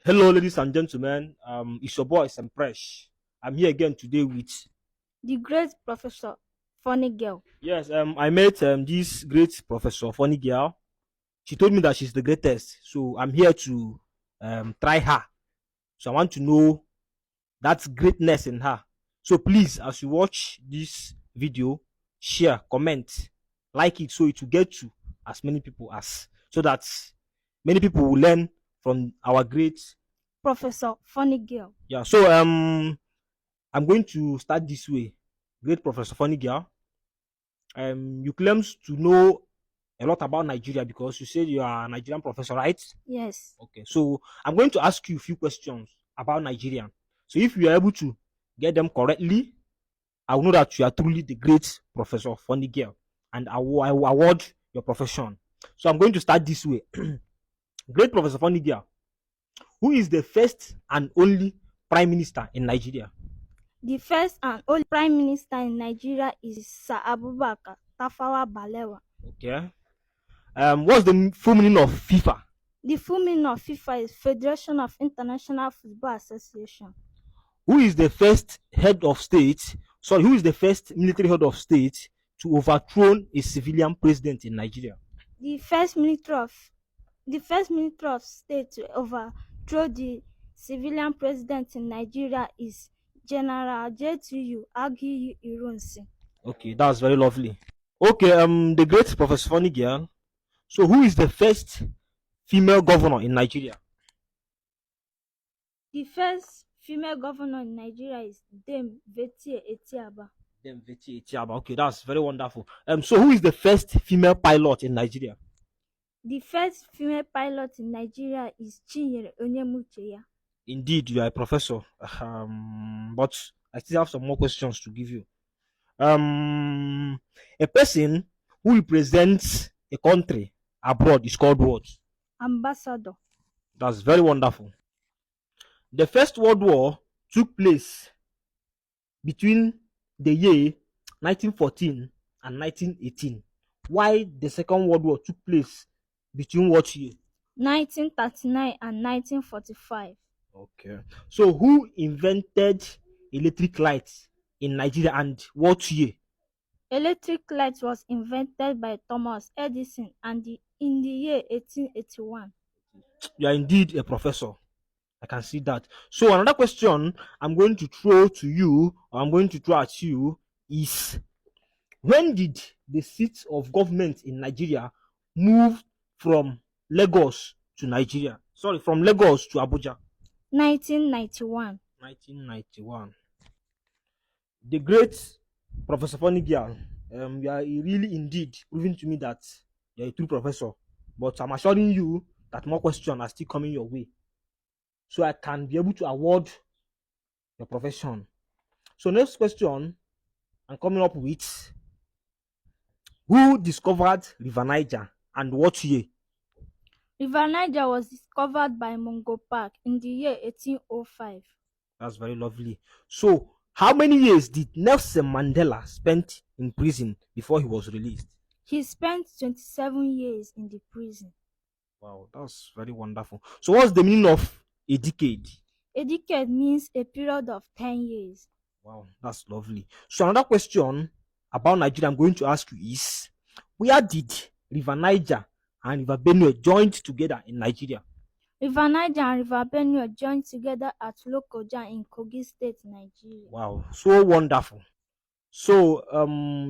Hello, ladies and gentlemen. It's your boy Sempresh. I'm here again today with The great Professor Funny Girl. yes. I met this great professor, funny girl. She told me that she's the greatest, so I'm here to try her. So I want to know that greatness in her. So please, as you watch this video, share, comment, like it, so it will get to as many people as so that many people will learn from our great. Professor Funny Girl. Yeah. So I'm going to start this way. Great Professor Funny Girl. You claims to know a lot about Nigeria because you said you are a Nigerian professor, right? Yes. Okay. So I'm going to ask you a few questions about Nigeria. So if you are able to get them correctly, I will know that you are truly the great Professor Funny Girl, and I will award your profession. So I'm going to start this way. Great Professor Funny Girl. Who is the first and only Prime Minister in Nigeria? The first and only Prime Minister in Nigeria is Sir Abubakar Tafawa Balewa. Okay. What's the full meaning of FIFA? The full meaning of FIFA is Federation of International Football Association. Who is the first head of state? Sorry, who is the first military head of state to overthrow a civilian president in Nigeria? The first Minister of State to overthrow the civilian president in Nigeria is General JTU Aguiyi Ironsi. Okay, that's very lovely. Okay, the great Professor Funny Girl. So, who is the first female governor in Nigeria? The first female governor in Nigeria is Dame Vetie Etiaba. Dem Veti Etiaba. Okay, that's very wonderful. So, who is the first female pilot in Nigeria? The first female pilot in Nigeria is Chinyere Onyemucheya. Indeed, you are a professor. But I still have some more questions to give you. Um, a person who represents a country abroad is called what? Ambassador. That's very wonderful. The First World War took place between the year 1914 and 1918. Why the Second World War took place between what year? 1939 and 1945. Okay. So who invented electric lights in Nigeria and what year? Electric light was invented by Thomas Edison in the year 1881. You are indeed a professor. I can see that. So another question I'm going to throw to you, or I'm going to throw at you, is when did the seat of government in Nigeria move from Lagos to Nigeria? Sorry, from Lagos to Abuja. 1991. 1991. The great Professor Funny Girl, you are really indeed proving to me that you're a true professor. But I'm assuring you that more questions are still coming your way, so I can be able to award your profession. So next question I'm coming up with: who discovered River Niger and what year? River Niger was discovered by Mungo Park in the year 1805. That's very lovely. So how many years did Nelson Mandela spend in prison before he was released? He spent 27 years in the prison. Wow, that's very wonderful. So what's the meaning of a decade? A decade means a period of 10 years. Wow, that's lovely. So another question about Nigeria I'm going to ask you is: where did River Niger and River Benue joined together in Nigeria? River Niger and River Benue joined together at Lokoja in Kogi State, Nigeria. Wow, so wonderful. So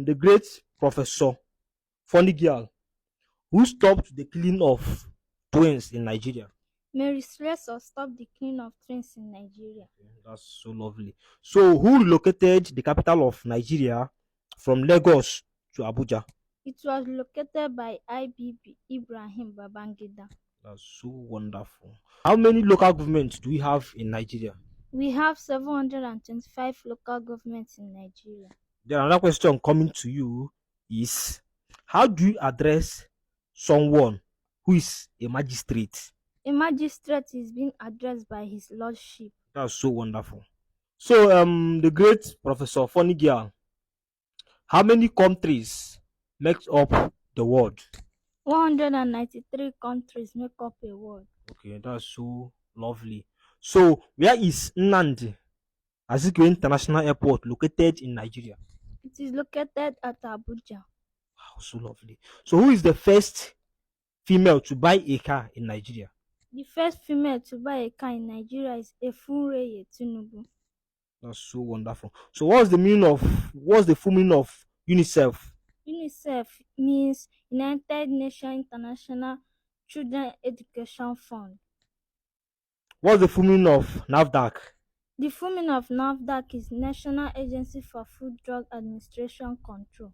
the great Professor Funny Girl, who stopped the killing of twins in Nigeria? Mary Slessor stopped the killing of twins in Nigeria. That's so lovely. So who relocated the capital of Nigeria from Lagos to Abuja? It was located by IBB Ibrahim Babangida. That's so wonderful. How many local governments do we have in Nigeria? We have 725 local governments in Nigeria. Then another question coming to you is: how do you address someone who is a magistrate? A magistrate is being addressed by his lordship. That's so wonderful. So the great Professor Funny Girl, how many countries make up the world? 193 countries make up a world. Okay, that's so Lovely. So, where is Nnamdi Azikiwe International Airport located in Nigeria? It is located at Abuja. Wow, so lovely. So, who is the first female to buy a car in Nigeria? The first female to buy a car in Nigeria is Efunreye Tinubu. That's so wonderful. So, what's the full meaning of UNICEF? UNICEF means United Nations International Children Education Fund. What's the full meaning of NAFDAC? The full meaning of NAFDAC is National Agency for Food Drug Administration Control.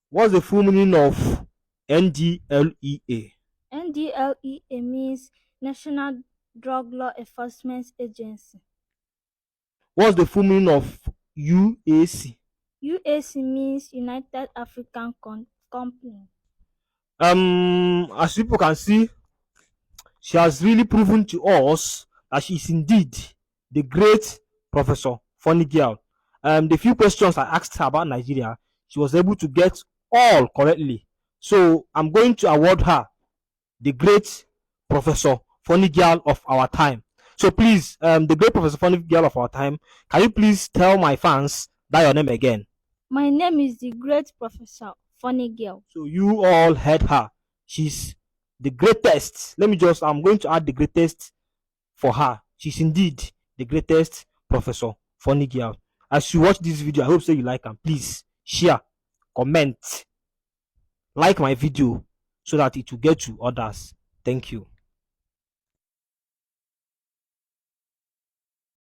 What's the full meaning of NDLEA? NDLEA means National Drug Law Enforcement Agency. What's the full meaning of UAC? UAC means United African Company. As people can see, she has really proven to us that she is indeed the great Professor Funny Girl. The few questions I asked her about Nigeria, she was able to get all correctly. So I'm going to award her the great Professor Funny Girl of our time. So please, the great Professor Funny Girl of our time, can you please tell my fans that your name again? My name is the great Professor Funny Girl. So you all heard her. She's the greatest. I'm going to add the greatest for her. She's indeed the greatest Professor Funny Girl. As you watch this video, I hope so you like and please share, comment, like my video so that it will get to others. Thank you.